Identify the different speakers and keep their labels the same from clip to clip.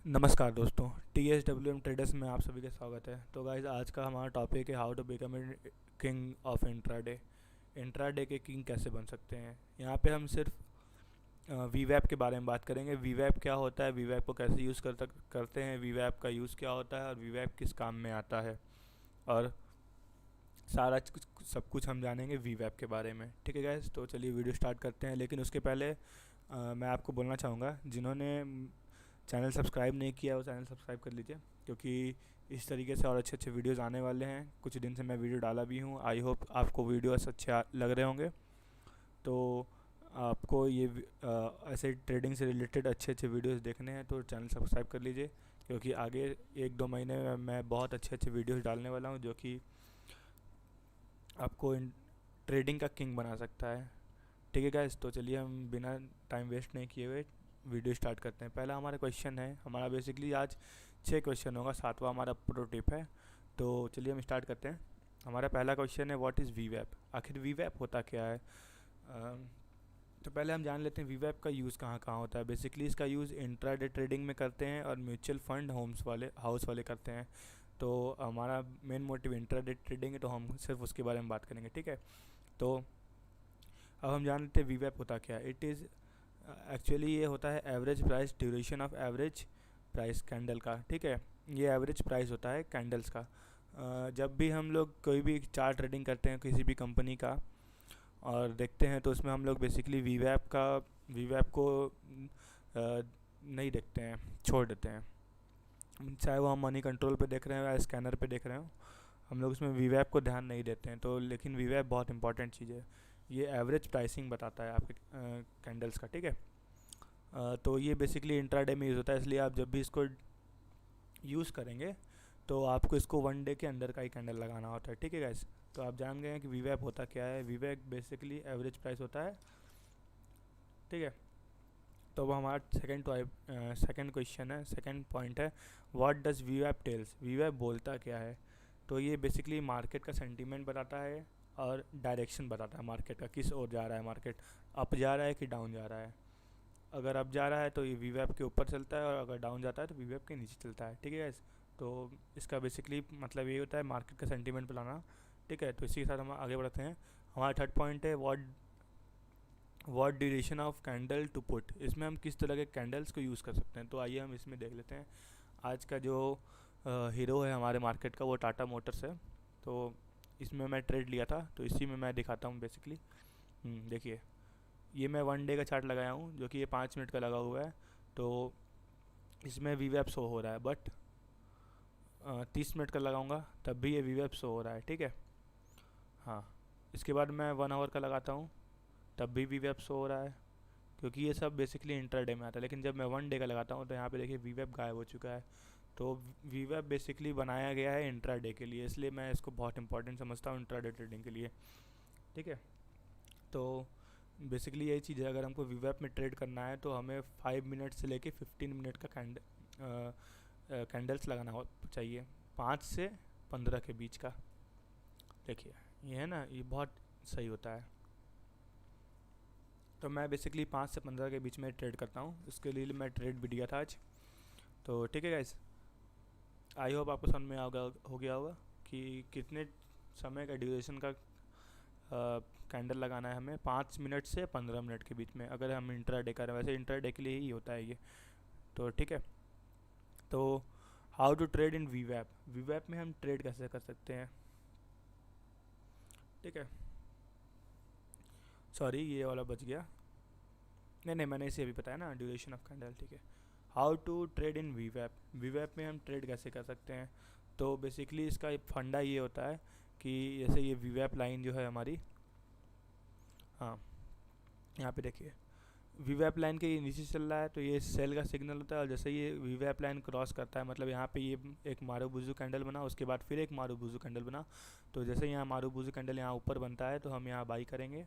Speaker 1: नमस्कार दोस्तों, TSWM traders में आप सभी का स्वागत है। तो गाइज, आज का हमारा टॉपिक है how to become a king of intraday. Intraday के किंग कैसे बन सकते हैं। यहाँ पे हम सिर्फ वीवैप के बारे में बात करेंगे। वीवैप क्या होता है, वीवैप को कैसे यूज़ करते हैं, वीवैप का यूज़ क्या होता है और वीवैप किस काम में आता है, और सब कुछ हम जानेंगे वीवैप के बारे में। ठीक है गाइज, तो चलिए वीडियो स्टार्ट करते हैं। लेकिन उसके पहले मैं आपको बोलना चाहूँगा, जिन्होंने चैनल सब्सक्राइब नहीं किया वो चैनल सब्सक्राइब कर लीजिए, क्योंकि इस तरीके से और अच्छे अच्छे वीडियोस आने वाले हैं। कुछ दिन से मैं वीडियो डाला भी हूँ। आई होप आपको वीडियोस अच्छे लग रहे होंगे। तो आपको ये ऐसे ट्रेडिंग से रिलेटेड अच्छे अच्छे वीडियोस देखने हैं तो चैनल सब्सक्राइब कर लीजिए, क्योंकि आगे 1-2 महीने में मैं बहुत अच्छे अच्छे वीडियोस डालने वाला हूँ जो कि आपको ट्रेडिंग का किंग बना सकता है। ठीक है गाइस, तो चलिए हम बिना टाइम वेस्ट नहीं किए हुए वीडियो स्टार्ट करते हैं। पहला हमारा क्वेश्चन है, हमारा बेसिकली आज 6 क्वेश्चन होगा, 7वां हमारा प्रोटोटिप है। तो चलिए हम स्टार्ट करते हैं। हमारा पहला क्वेश्चन है, व्हाट इज़ वीवैप। आखिर वीवैप होता क्या है। तो पहले हम जान लेते हैं वीवैप का यूज़ कहाँ कहाँ होता है। बेसिकली इसका यूज़ इंट्राडे ट्रेडिंग में करते हैं और म्यूचुअल फंड हाउस वाले करते हैं। तो हमारा मेन मोटिव इंट्राडे ट्रेडिंग है, तो हम सिर्फ उसके बारे में बात करेंगे। ठीक है, तो अब हम जान लेते हैं वीवैप होता क्या है। इट इज़ एक्चुअली ये होता है average price duration of average price candle का। ठीक है, ये एवरेज प्राइस होता है कैंडल्स का। जब भी हम लोग कोई भी चार्ट ट्रेडिंग करते हैं किसी भी कंपनी का और देखते हैं, तो उसमें हम लोग बेसिकली वीवैप को नहीं देखते हैं, छोड़ देते हैं। चाहे वो हम मनी कंट्रोल पे देख रहे हो या स्कैनर पे देख रहे हो, हम लोग उसमें वीवैप को ध्यान नहीं देते हैं। तो लेकिन वीवैप बहुत इंपॉर्टेंट चीज़ है। ये एवरेज प्राइसिंग बताता है आपके कैंडल्स का। ठीक है, तो ये बेसिकली इंट्राडे में यूज़ होता है, इसलिए आप जब भी इसको यूज़ करेंगे तो आपको इसको 1 डे के अंदर का ही कैंडल लगाना होता है। ठीक है गाइस, तो आप जान गए हैं कि वीवैप होता क्या है। वीवैप बेसिकली एवरेज प्राइस होता है। ठीक है, तो अब हमारा सेकंड क्वेश्चन है, सेकंड पॉइंट है, व्हाट डज वीवैप टेल्स। वीवैप बोलता क्या है। तो ये बेसिकली मार्केट का सेंटीमेंट बताता है और डायरेक्शन बताता है मार्केट का, किस ओर जा रहा है मार्केट, अप जा रहा है कि डाउन जा रहा है। अगर अप जा रहा है तो ये वीवैप के ऊपर चलता है, और अगर डाउन जाता है तो वीवैप के नीचे चलता है। ठीक है गाइस, तो इसका बेसिकली मतलब ये होता है मार्केट का सेंटीमेंट बनाना। ठीक है, तो इसी के साथ हम आगे बढ़ते हैं। हमारा थर्ड पॉइंट है, what duration of candle to put. इसमें हम किस तरह के कैंडल्स को यूज़ कर सकते हैं। तो आइए हम इसमें देख लेते हैं। आज का जो हीरो है हमारे मार्केट का वो टाटा मोटर्स है। तो इसमें मैं ट्रेड लिया था, तो इसी में मैं दिखाता हूँ बेसिकली। देखिए, ये मैं 1 डे का चार्ट लगाया हूँ जो कि ये 5 मिनट का लगा हुआ है। तो इसमें वीवैप शो हो रहा है, बट 30 मिनट का लगाऊंगा तब भी ये वीवैप शो हो रहा है। ठीक है, हाँ। इसके बाद मैं 1 आवर का लगाता हूँ, तब भी वीवैप शो हो रहा है, क्योंकि ये सब बेसिकली इंट्राडे में आता है। लेकिन जब मैं 1 डे का लगाता हूँ तो यहाँ पे देखिए वीवैप गायब हो चुका है। तो वीवैप बेसिकली बनाया गया है इंट्राडे के लिए, इसलिए मैं इसको बहुत इंपॉर्टेंट समझता हूँ इंट्राडे ट्रेडिंग के लिए। ठीक है, तो बेसिकली यही चीज़ है। अगर हमको वीवैप में ट्रेड करना है तो हमें 5 मिनट से लेके 15 मिनट का कैंडल्स लगाना चाहिए, 5 से 15 के बीच का। देखिए, ये है ना, ये बहुत सही होता है। तो मैं बेसिकली 5 से 15 के बीच में ट्रेड करता हूँ, इसके लिए मैं ट्रेड भी दिया था आज। तो ठीक है गाइस, आई होप आपको समझ में हो गया होगा कि कितने समय का ड्यूरेशन का कैंडल लगाना है हमें, 5 मिनट से 15 मिनट के बीच में, अगर हम इंट्राडे कर रहे हैं। वैसे इंट्राडे के लिए ही होता है ये। तो ठीक है, तो हाउ टू ट्रेड इन वीवैप। वीवैप में हम ट्रेड कैसे कर सकते हैं। ठीक है, सॉरी ये वाला बच गया। नहीं नहीं, मैंने इसे अभी बताया ना, ड्यूरेशन ऑफ कैंडल। ठीक है, हाउ टू ट्रेड इन वीवैप। वीवैप में हम ट्रेड कैसे कर सकते हैं। तो बेसिकली इसका फंडा ये होता है कि जैसे ये वीवैप लाइन जो है हमारी, हाँ, यहाँ पे देखिए वीवैप लाइन के नीचे चल रहा है, तो ये सेल का सिग्नल होता है। और जैसे ये वीवैप लाइन क्रॉस करता है, मतलब यहाँ पे ये एक मारूबुजू कैंडल बना, उसके बाद फिर एक मारूबुजू कैंडल बना। तो जैसे यहाँ मारूबुजू कैंडल यहाँ ऊपर बनता है तो हम यहाँ बाई करेंगे।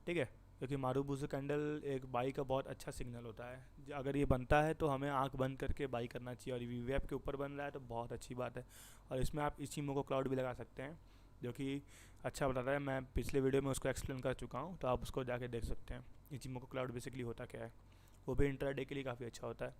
Speaker 1: ठीक है, क्योंकि मारूबुजू कैंडल एक बाई का बहुत अच्छा सिग्नल होता है। अगर ये बनता है तो हमें आंख बंद करके बाई करना चाहिए, और वीवैप के ऊपर बन रहा है तो बहुत अच्छी बात है। और इसमें आप इचिमोको क्लाउड भी लगा सकते हैं, जो कि अच्छा बताता है। मैं पिछले वीडियो में उसको एक्सप्लेन कर चुका हूँ, तो आप उसको जाके देख सकते हैं इचिमोको क्लाउड बेसिकली होता क्या है। वो भी इंट्राडे के लिए काफ़ी अच्छा होता है।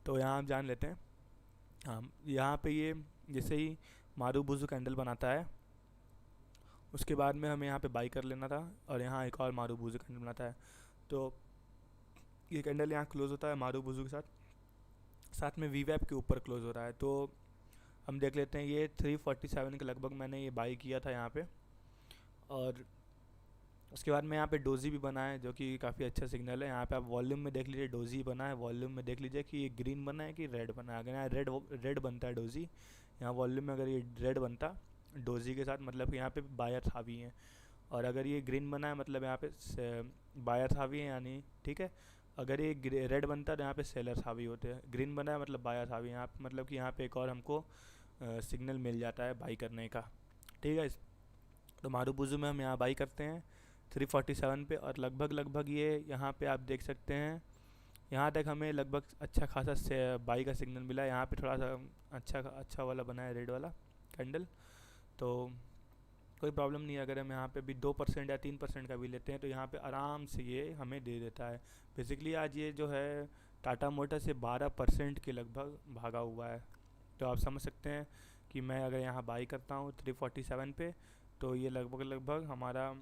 Speaker 1: तो यहाँ हम जान लेते हैं। हाँ, यहाँ पे ये जैसे ही मारूबुजू कैंडल बनाता है, उसके बाद में हमें यहाँ पे बाई कर लेना था, और यहाँ एक और मारूबुजू कैंडल बनाता है। तो ये कैंडल यहाँ क्लोज होता है मारूबुजू के साथ, साथ में वीवैप के ऊपर क्लोज हो रहा है। तो हम देख लेते हैं, ये 347 के लगभग मैंने ये बाई किया था यहाँ पे। और उसके बाद में यहाँ पे डोजी भी बना है, जो कि काफ़ी अच्छा सिग्नल है। यहाँ पे आप वॉल्यूम में देख लीजिए, डोजी बना है। वॉल्यूम में देख लीजिए कि ये ग्रीन बना है कि रेड बना है। अगर यहाँ रेड बनता है डोजी, यहाँ वॉल्यूम में अगर ये रेड बनता डोजी के साथ, मतलब कि यहाँ पे बायर्स हावी हैं। और अगर ये ग्रीन बना है, मतलब यहाँ पे बायर्स हावी हैं यानी, ठीक है। अगर ये रेड बनता है तो यहाँ पे सेलर्स हावी होते हैं। ग्रीन बना है मतलब बायर्स हावी हैं। यहाँ मतलब कि यहाँ पे एक और हमको सिग्नल मिल जाता है बाई करने का, ठीक है। तो मारूबुजू में हम यहाँ बाई करते हैं 347 पे, और लगभग ये यहाँ पे आप देख सकते हैं, यहाँ तक हमें लगभग अच्छा खासा से बाई का सिग्नल मिला है। यहाँ पे थोड़ा सा अच्छा वाला बना है रेड वाला कैंडल, तो कोई प्रॉब्लम नहीं है। अगर हम यहाँ पे भी 2% या 3% का भी लेते हैं तो यहाँ पे आराम से ये हमें दे देता है। बेसिकली आज ये जो है टाटा मोटर से 12% के लगभग भागा हुआ है। तो आप समझ सकते हैं कि मैं अगर यहाँ बाई करता हूँ 347 पे, तो ये लगभग हमारा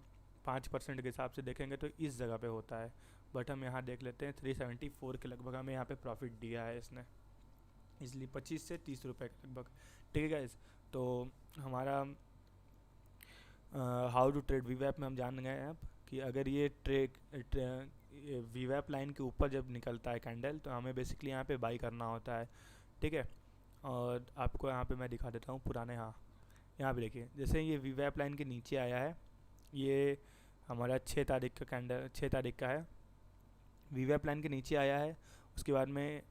Speaker 1: 5% के हिसाब से देखेंगे तो इस जगह पे होता है। बट हम यहाँ देख लेते हैं 374 के लगभग हमें यहाँ पे प्रॉफिट दिया है इसने, इसलिए 25 से 30 रुपये के लगभग, ठीक है गाइस। तो हमारा हाउ टू ट्रेड वीवैप में हम जान गए हैं अब कि अगर ये वीवैप लाइन के ऊपर जब निकलता है कैंडल, तो हमें बेसिकली यहाँ पे बाई करना होता है, ठीक है। और आपको यहाँ पे मैं दिखा देता हूँ पुराने, हाँ यहाँ पे देखिए, जैसे ये वीवैप लाइन के नीचे आया है, ये हमारा 6 तारीख का कैंडल 6 तारीख का है, वीवैप लाइन के नीचे आया है। उसके बाद में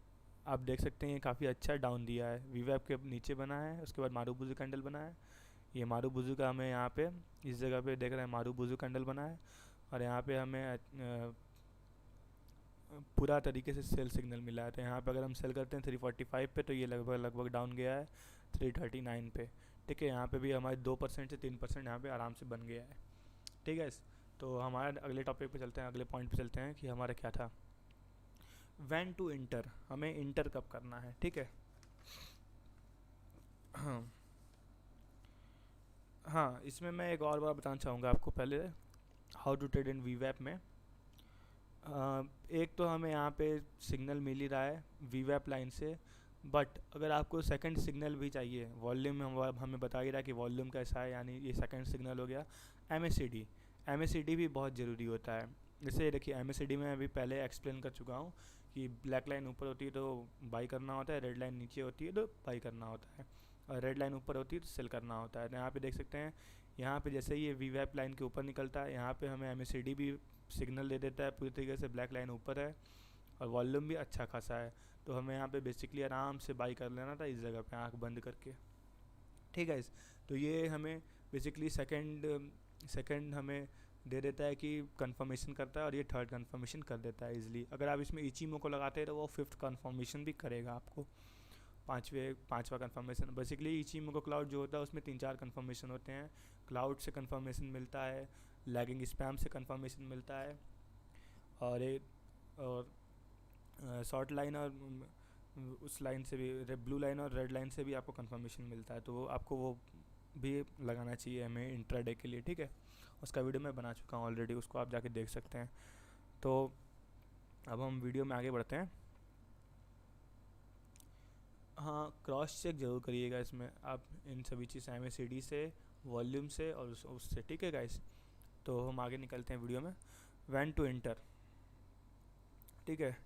Speaker 1: आप देख सकते हैं ये काफ़ी अच्छा डाउन दिया है, वीवैप के नीचे बना है। उसके बाद मारूबुजू कैंडल बना है, ये मारूबुजू का हमें यहाँ पे इस जगह पे देख रहे हैं मारूबुजू कैंडल बना है। और यहाँ पे हमें पूरा तरीके से सेल सिग्नल मिला है। तो यहाँ पे अगर हम सेल करते हैं 345 पे, तो ये लगभग डाउन गया है 339 पे, ठीक है। यहाँ पे भी हमारे 2% से 3% यहाँ पे आराम से बन गया है, ठीक है। तो हमारे अगले टॉपिक पे चलते हैं, अगले पॉइंट पे चलते हैं कि हमारा क्या था, व्हेन टू इंटर, हमें इंटर कब करना है, ठीक है। हाँ, इसमें मैं एक और बात बताना चाहूँगा आपको पहले, हाउ टू ट्रेड इन वीवैप में। एक तो हमें यहाँ पे सिग्नल मिल ही रहा है वीवैप लाइन से, बट अगर आपको सेकंड सिग्नल भी चाहिए, वॉल्यूम हमें बता ही रहा है कि वॉल्यूम कैसा है, यानी ये सेकंड सिग्नल हो गया। एम भी बहुत ज़रूरी होता है। जैसे देखिए एम में अभी पहले एक्सप्लेन कर चुका हूँ कि ब्लैक लाइन ऊपर होती है तो बाई करना होता है, रेड लाइन नीचे होती है तो बाई करना होता है, और रेड लाइन ऊपर होती है तो सेल करना होता है। तो यहाँ पे देख सकते हैं, यहाँ पे जैसे ये वीवैप लाइन के ऊपर निकलता है, यहाँ पे हमें एम भी सिग्नल दे देता है, पूरी तरीके से ब्लैक लाइन ऊपर है और वॉल्यूम भी अच्छा खासा है। तो हमें यहाँ पे बेसिकली आराम से बाई कर लेना था इस जगह पे आंख बंद करके, ठीक है। तो ये हमें बेसिकली सेकंड हमें दे देता है कि कंफर्मेशन करता है, और ये थर्ड कंफर्मेशन कर देता है इजीली। अगर आप इसमें इचीमो को लगाते हैं तो वो फिफ्थ कंफर्मेशन भी करेगा आपको, पाँचवा कंफर्मेशन। बेसिकली इचीमो क्लाउड जो होता है उसमें 3-4 कंफर्मेशन होते हैं। क्लाउड से कंफर्मेशन मिलता है, लैगिंग स्पैम से कंफर्मेशन मिलता है, और शॉर्ट लाइन और उस लाइन से भी, ब्लू लाइन और रेड लाइन से भी आपको कंफर्मेशन मिलता है। तो आपको वो भी लगाना चाहिए हमें इंट्राडे के लिए, ठीक है। उसका वीडियो मैं बना चुका हूँ ऑलरेडी, उसको आप जाके देख सकते हैं। तो अब हम वीडियो में आगे बढ़ते हैं। हाँ, क्रॉस चेक ज़रूर करिएगा इसमें आप, इन सभी चीज़ MACD से, वॉल्यूम से और उससे, ठीक है गाइस। तो हम आगे निकलते हैं वीडियो में। व्हेन टू एंटर, ठीक है।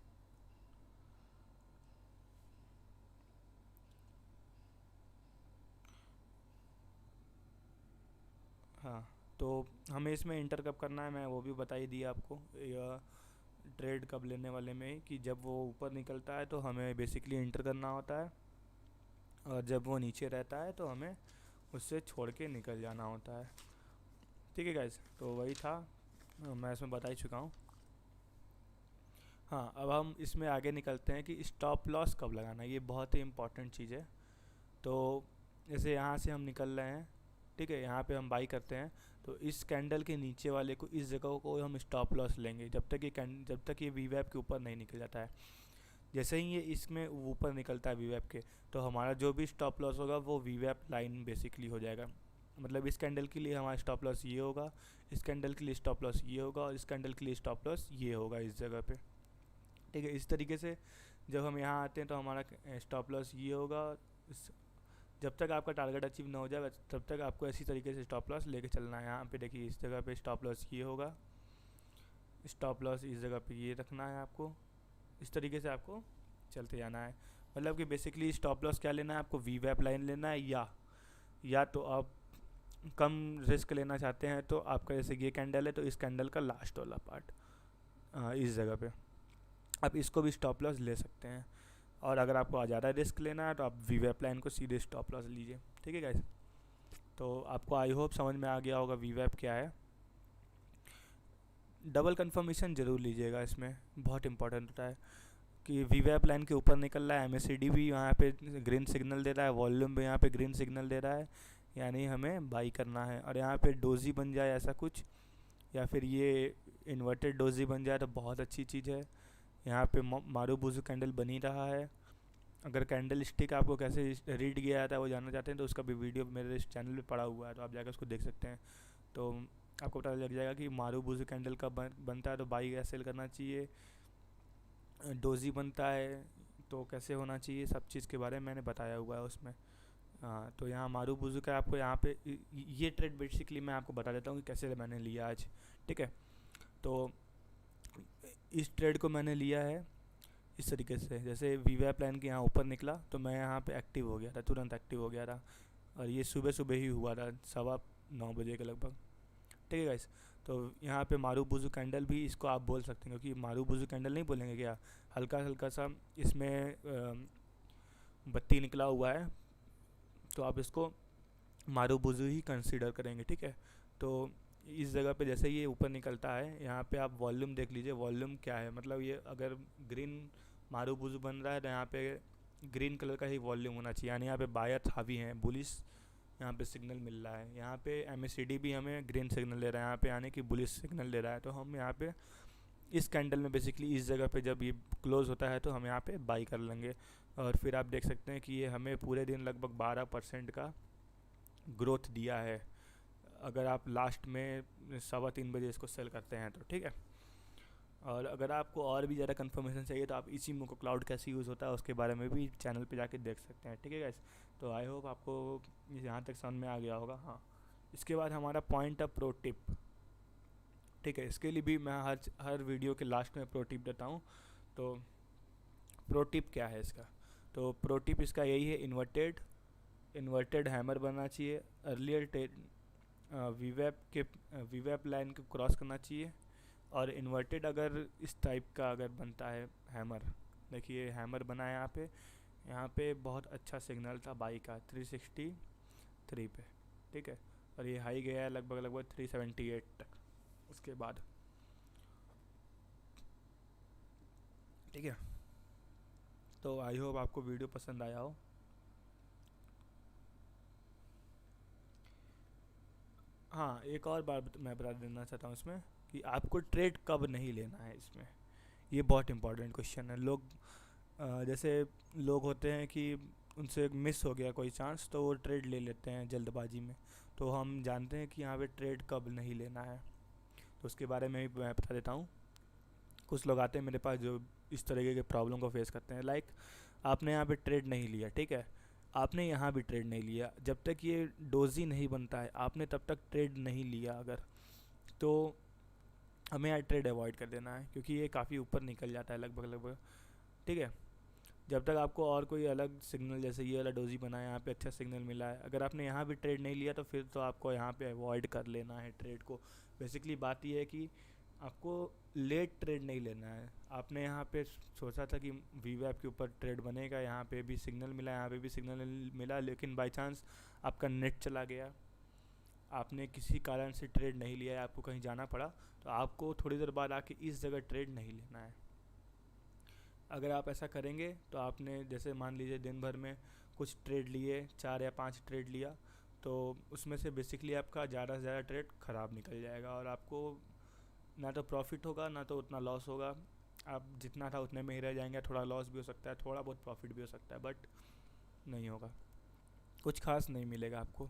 Speaker 1: हाँ, तो हमें इसमें इंटर कब करना है मैं वो भी बता ही दिया आपको, या ट्रेड कब लेने वाले में, कि जब वो ऊपर निकलता है तो हमें बेसिकली इंटर करना होता है, और जब वो नीचे रहता है तो हमें उससे छोड़ के निकल जाना होता है, ठीक है गाइस। तो वही था, मैं इसमें बता ही चुका हूँ। हाँ, अब हम इसमें आगे निकलते हैं कि स्टॉप लॉस कब लगाना है, ये बहुत ही इंपॉर्टेंट चीज़ है। तो जैसे यहाँ से हम निकल रहे हैं, ठीक है, यहाँ पे हम बाई करते हैं, तो इस कैंडल के नीचे वाले को, इस जगह को हम स्टॉप लॉस लेंगे जब तक ये वीवैप के ऊपर नहीं निकल जाता है। जैसे ही ये इसमें ऊपर निकलता है वीवैप के, तो हमारा जो भी स्टॉप लॉस होगा वो वीवैप लाइन बेसिकली हो जाएगा। मतलब इस कैंडल के लिए हमारा स्टॉप लॉस ये होगा, इस कैंडल के लिए स्टॉप लॉस ये होगा, और इस कैंडल के लिए स्टॉप लॉस ये होगा इस जगह पे। ठीक है, इस तरीके से जब हम यहाँ आते हैं तो हमारा स्टॉप लॉस ये होगा। जब तक आपका टारगेट अचीव ना हो जाए तब तक आपको इसी तरीके से स्टॉप लॉस लेके चलना है। यहाँ पे देखिए इस जगह पे स्टॉप लॉस ये होगा, स्टॉप लॉस इस जगह पे ये रखना है आपको। इस तरीके से आपको चलते जाना है। मतलब कि बेसिकली स्टॉप लॉस क्या लेना है आपको, वीवैप लाइन लेना है, या तो आप कम रिस्क लेना चाहते हैं तो आपका जैसे ये कैंडल है तो इस कैंडल का लास्ट वाला पार्ट इस जगह पे आप इसको भी स्टॉप लॉस ले सकते हैं। और अगर आपको ज़्यादा रिस्क लेना है तो आप वीवैप लाइन को सीधे स्टॉप लॉस लीजिए। ठीक है गाइस, तो आपको आई होप समझ में आ गया होगा वीवैप क्या है। डबल कंफर्मेशन ज़रूर लीजिएगा, इसमें बहुत इंपॉर्टेंट होता है कि वीवैप लाइन के ऊपर निकल रहा है, एमएससीडी भी यहाँ पे ग्रीन सिग्नल दे रहा है, वॉल्यूम भी यहाँ पे ग्रीन सिग्नल दे रहा है, यानी हमें बाई करना है। और यहाँ पे डोजी बन जाए ऐसा कुछ, या फिर ये इन्वर्टेड डोजी बन जाए तो बहुत अच्छी चीज़ है। यहाँ पे मारूबुजू कैंडल बन ही रहा है। अगर कैंडल स्टिक आपको कैसे रीड किया जाता है वो जानना चाहते हैं तो उसका भी वीडियो मेरे इस चैनल पे पड़ा हुआ है, तो आप जाकर उसको देख सकते हैं। तो आपको पता लग जाएगा कि मारूबुजू कैंडल का बनता है तो बाई या सेल करना चाहिए, डोजी बनता है तो कैसे होना चाहिए, सब चीज़ के बारे में मैंने बताया हुआ है उसमें। हाँ, तो यहाँ मारूबुजू का आपको यहाँ पे ये ट्रेड बेसिकली मैं आपको बता देता हूँ कि कैसे मैंने लिया आज। ठीक है, तो इस ट्रेड को मैंने लिया है इस तरीके से, जैसे वीवैप लाइन के यहाँ ऊपर निकला तो मैं यहाँ पे एक्टिव हो गया था, तुरंत एक्टिव हो गया था। और ये सुबह सुबह ही हुआ था 9:15 के लगभग। ठीक है गाइस, तो यहाँ पे मारूबुजू कैंडल भी इसको आप बोल सकते हैं, क्योंकि मारूबुजू कैंडल नहीं बोलेंगे क्या, हल्का हल्का सा इसमें बत्ती निकला हुआ है, तो आप इसको मारूबुजू ही कंसीडर करेंगे। ठीक है, तो इस जगह पे जैसे ये ऊपर निकलता है यहाँ पे आप वॉल्यूम देख लीजिए, वॉल्यूम क्या है, मतलब ये अगर ग्रीन मारूबुजू बन रहा है तो यहाँ पे ग्रीन कलर का ही वॉल्यूम होना चाहिए, यानी यहाँ पे बायर्स हावी हैं, बुलिश यहाँ पे सिग्नल मिल रहा है। यहाँ पे एमएससीडी भी हमें ग्रीन सिग्नल दे रहा है यहाँ पे, यानी कि बुलिश सिग्नल दे रहा है। तो हम यहाँ पे इस कैंडल में बेसिकली इस जगह पे जब ये क्लोज होता है तो हम यहाँ पे बाई कर लेंगे। और फिर आप देख सकते हैं कि ये हमें पूरे दिन लगभग 12% का ग्रोथ दिया है, अगर आप लास्ट में 3:15 इसको सेल करते हैं तो। ठीक है, और अगर आपको और भी ज़्यादा कंफर्मेशन चाहिए तो आप इसी मोको क्लाउड कैसे यूज़ होता है उसके बारे में भी चैनल पे जाके देख सकते हैं। ठीक है गाइस, तो आई होप आपको यहाँ तक समझ में आ गया होगा। हाँ, इसके बाद हमारा पॉइंट ऑफ प्रो टिप। ठीक है, इसके लिए भी मैं हर वीडियो के लास्ट में प्रो टिप देता हूँ। तो प्रो टिप क्या है इसका, तो प्रो टिप इसका यही है, इन्वर्टेड हैमर बनना चाहिए, अर्लियर वीवैप लाइन को क्रॉस करना चाहिए। और इन्वर्टेड अगर इस टाइप का अगर बनता है हैमर, देखिए हैमर बना है यहाँ पे बहुत अच्छा सिग्नल था बाई का 363 पे। ठीक है, और ये हाई गया है लगभग 378 तक उसके बाद। ठीक है, तो आई होप आपको वीडियो पसंद आया हो। हाँ, एक और बात मैं बता देना चाहता हूँ इसमें कि आपको ट्रेड कब नहीं लेना है इसमें, ये बहुत इंपॉर्टेंट क्वेश्चन है। जैसे लोग होते हैं कि उनसे मिस हो गया कोई चांस तो वो ट्रेड ले लेते हैं जल्दबाजी में, तो हम जानते हैं कि यहाँ पे ट्रेड कब नहीं लेना है, तो उसके बारे में भी मैं बता देता हूँ। कुछ लोग आते हैं मेरे पास जो इस तरीके के प्रॉब्लम को फेस करते हैं, लाइक आपने यहाँ पे ट्रेड नहीं लिया, ठीक है, आपने यहाँ भी ट्रेड नहीं लिया, जब तक ये डोजी नहीं बनता है आपने तब तक ट्रेड नहीं लिया अगर, तो हमें यहाँ ट्रेड अवॉइड कर देना है, क्योंकि ये काफ़ी ऊपर निकल जाता है लगभग। ठीक है, जब तक आपको और कोई अलग सिग्नल, जैसे ये वाला डोजी बना है यहाँ पे अच्छा सिग्नल मिला है, अगर आपने यहाँ भी ट्रेड नहीं लिया तो फिर तो आपको यहाँ पे अवॉइड कर लेना है ट्रेड को। बेसिकली बात ये है कि आपको लेट ट्रेड नहीं लेना है। आपने यहाँ पे सोचा था कि वीवैप के ऊपर ट्रेड बनेगा, यहाँ पे भी सिग्नल मिला, यहाँ पे भी सिग्नल मिला, लेकिन बाई चांस आपका नेट चला गया, आपने किसी कारण से ट्रेड नहीं लिया है, आपको कहीं जाना पड़ा, तो आपको थोड़ी देर बाद आके इस जगह ट्रेड नहीं लेना है। अगर आप ऐसा करेंगे तो आपने जैसे मान लीजिए दिन भर में कुछ ट्रेड लिए, 4 या 5 ट्रेड लिया, तो उसमें से बेसिकली आपका ज़्यादा से ज़्यादा ट्रेड ख़राब निकल जाएगा और आपको ना तो प्रॉफिट होगा ना तो उतना लॉस होगा। आप जितना था उतने में ही रह जाएंगे, थोड़ा लॉस भी हो सकता है, थोड़ा बहुत प्रॉफिट भी हो सकता है, बट नहीं होगा, कुछ खास नहीं मिलेगा आपको।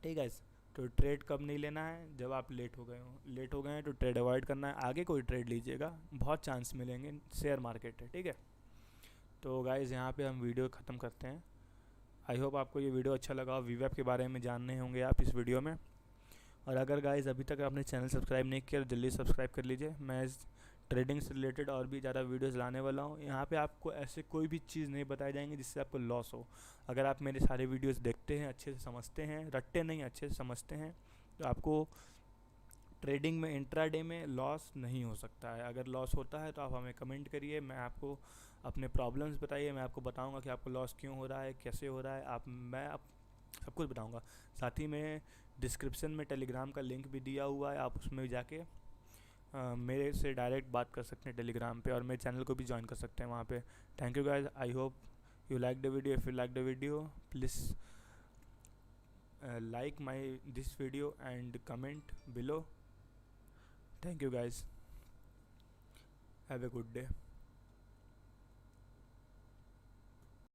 Speaker 1: ठीक है। तो ट्रेड कब नहीं लेना है, जब आप लेट हो गए हो, लेट हो गए हैं तो ट्रेड अवॉइड करना है, आगे कोई ट्रेड लीजिएगा, बहुत चांस मिलेंगे, शेयर मार्केट है। ठीक है, तो गाइज़ यहाँ पे हम वीडियो ख़त्म करते हैं। आई होप आपको ये वीडियो अच्छा लगा, वीवेब के बारे में जानने होंगे आप इस वीडियो में। और अगर गाइज़ अभी तक आपने चैनल सब्सक्राइब नहीं किया तो जल्दी सब्सक्राइब कर लीजिए। मैं ट्रेडिंग से रिलेटेड और भी ज़्यादा वीडियोस लाने वाला हूँ। यहाँ पे आपको ऐसे कोई भी चीज़ नहीं बताई जाएंगी जिससे आपको लॉस हो। अगर आप मेरे सारे वीडियोस देखते हैं, अच्छे से समझते हैं, रटते नहीं, अच्छे से समझते हैं, तो आपको ट्रेडिंग में इंट्राडे में लॉस नहीं हो सकता है। अगर लॉस होता है तो आप हमें कमेंट करिए, मैं आपको अपने प्रॉब्लम्स बताइए, मैं आपको बताऊंगा कि आपको लॉस क्यों हो रहा है, कैसे हो रहा है, मैं आप सब कुछ बताऊंगा। साथ ही में डिस्क्रिप्शन में टेलीग्राम का लिंक भी दिया हुआ है, आप उसमें जाके मेरे से डायरेक्ट बात कर सकते हैं टेलीग्राम पे, और मेरे चैनल को भी ज्वाइन कर सकते हैं वहाँ पे। Thank you guys, I hope you like the video. If you like the video please like this video and comment below. Thank you guys, have a good day.